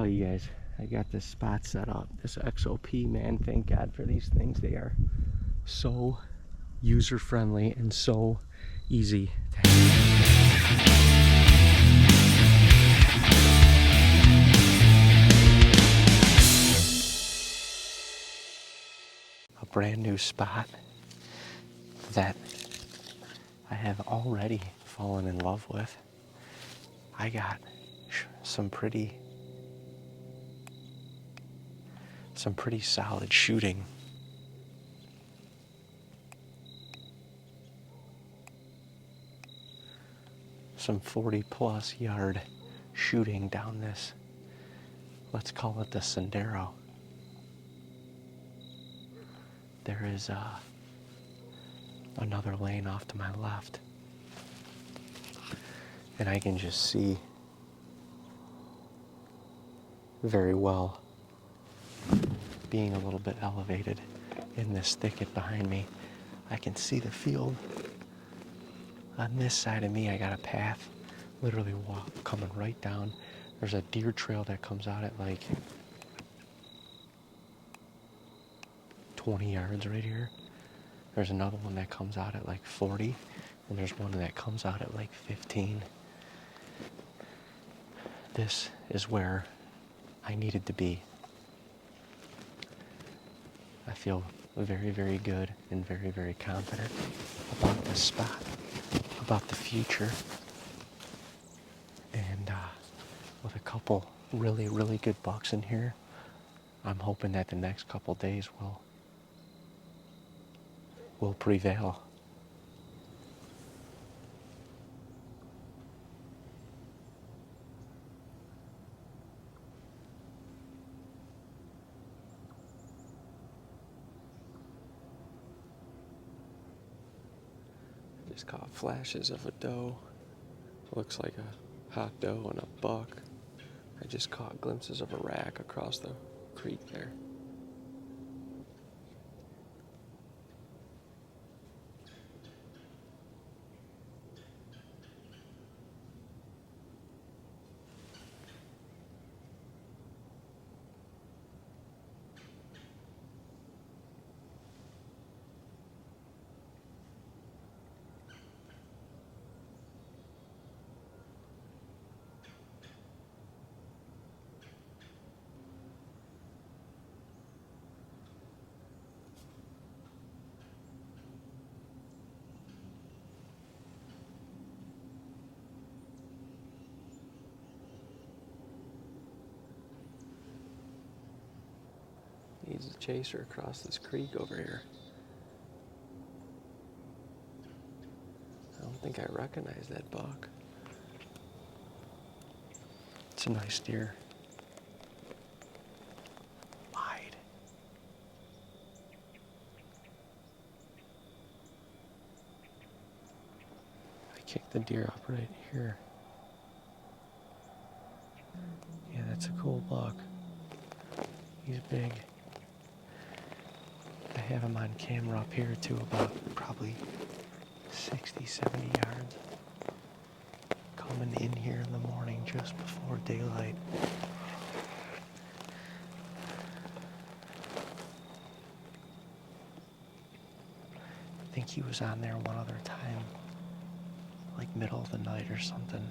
tell you guys, I got this spot set up, this XOP, man. Thank God for these things. They are so user friendly and so easy to a brand new spot that I have already fallen in love with. I got some pretty solid shooting. Some 40+ yard shooting down this, let's call it the Sendero. There is another lane off to my left, and I can just see very well, being a little bit elevated in this thicket behind me. I can see the field. On this side of me, I got a path literally coming right down. There's a deer trail that comes out at like 20 yards right here. There's another one that comes out at like 40, and there's one that comes out at like 15. This is where I needed to be. I feel very, very good and very, very confident about this spot, about the future, and with a couple really, really good bucks in here, I'm hoping that the next couple days will prevail. I just caught flashes of a doe. Looks like a hot doe and a buck. I just caught glimpses of a rack across the creek there. Needs a chaser across this creek over here. I don't think I recognize that buck. It's a nice deer. Wide. I kicked the deer up right here. Yeah, that's a cool buck. He's big. I have him on camera up here too, about probably 60, 70 yards. Coming in here in the morning just before daylight. I think he was on there one other time, like middle of the night or something.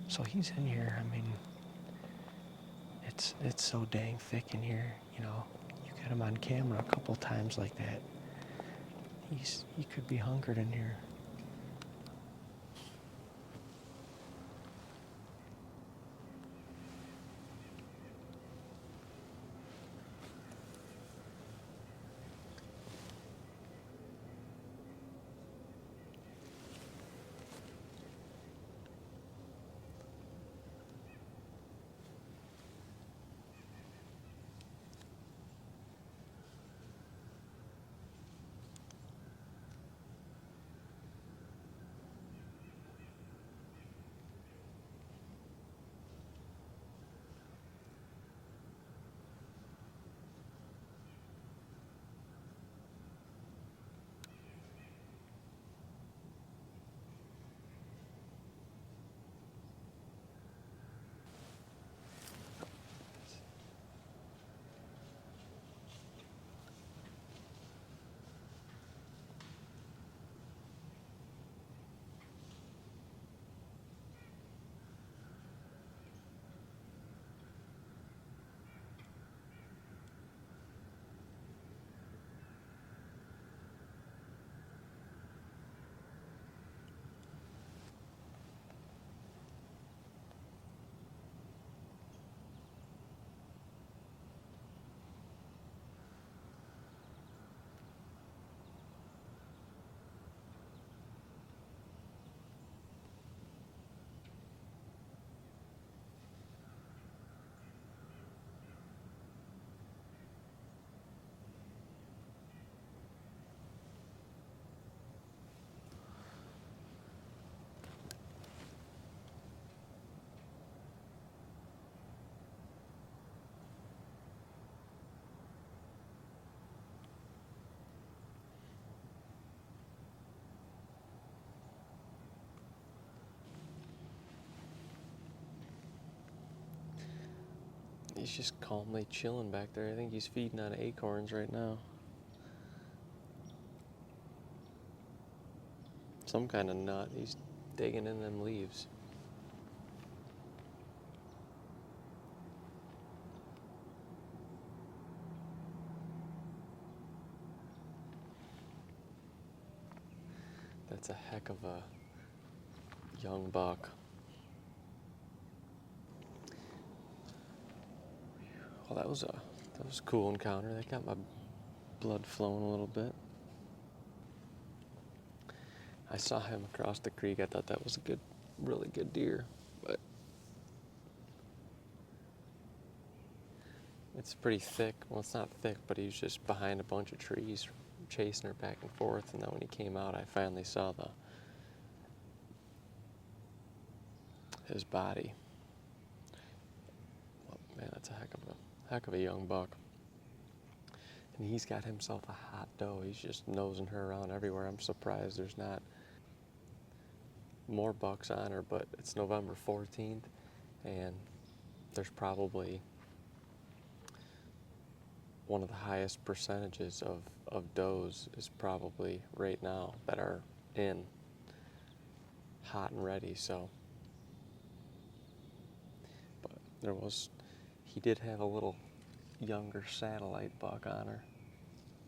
So he's in here. I mean, it's so dang thick in here, you know. You get him on camera a couple times like that. He could be hunkered in here. He's just calmly chilling back there. I think he's feeding on acorns right now. Some kind of nut. He's digging in them leaves. That's a heck of a young buck. Well, that was a cool encounter. That got my blood flowing a little bit. I saw him across the creek. I thought that was a really good deer, but it's pretty thick. Well, it's not thick, but he was just behind a bunch of trees, chasing her back and forth. And then when he came out, I finally saw his body. Well, man, that's a heck of a young buck. And he's got himself a hot doe. He's just nosing her around everywhere. I'm surprised there's not more bucks on her, but it's November 14th, and there's probably one of the highest percentages of does is probably right now that are in hot and ready. So, but he did have a little younger satellite buck on her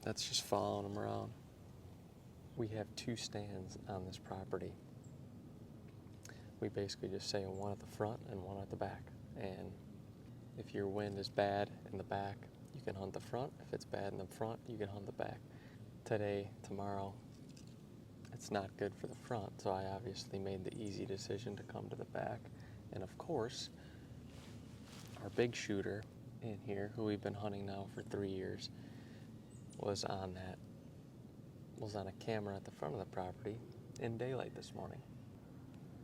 that's just following him around. We have 2 stands on this property. We basically just say one at the front and one at the back. And if your wind is bad in the back, you can hunt the front. If it's bad in the front, you can hunt the back. Today, tomorrow, it's not good for the front, so I obviously made the easy decision to come to the back. And of course, our big shooter in here, who we've been hunting now for 3 years, was on a camera at the front of the property in daylight this morning.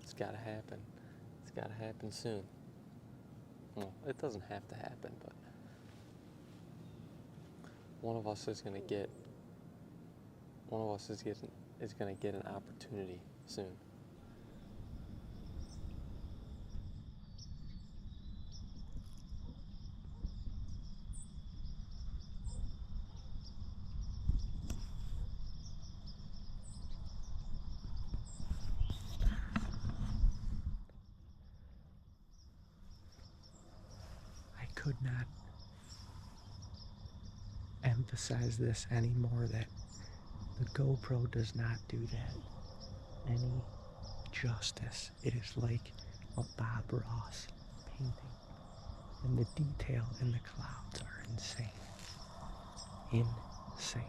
It's got to happen. It's got to happen soon. Well, it doesn't have to happen, but one of us is going to get an opportunity soon. I could not emphasize this anymore, that the GoPro does not do that any justice. It is like a Bob Ross painting, and the detail in the clouds are insane. Insane.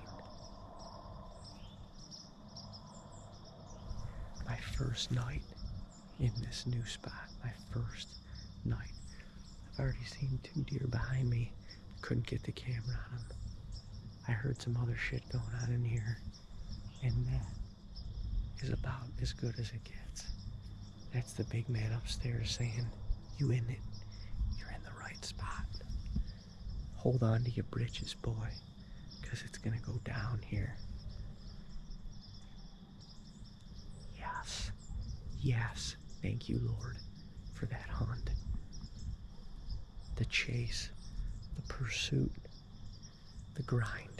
My first night in this new spot, my first night. I've already seen 2 deer behind me. Couldn't get the camera on them. I heard some other shit going on in here, and that is about as good as it gets. That's the big man upstairs saying, "You in it. You're in the right spot. Hold on to your britches, boy, because it's gonna go down here." Yes. Yes. Thank you, Lord, for that hunt. The chase, the pursuit, the grind.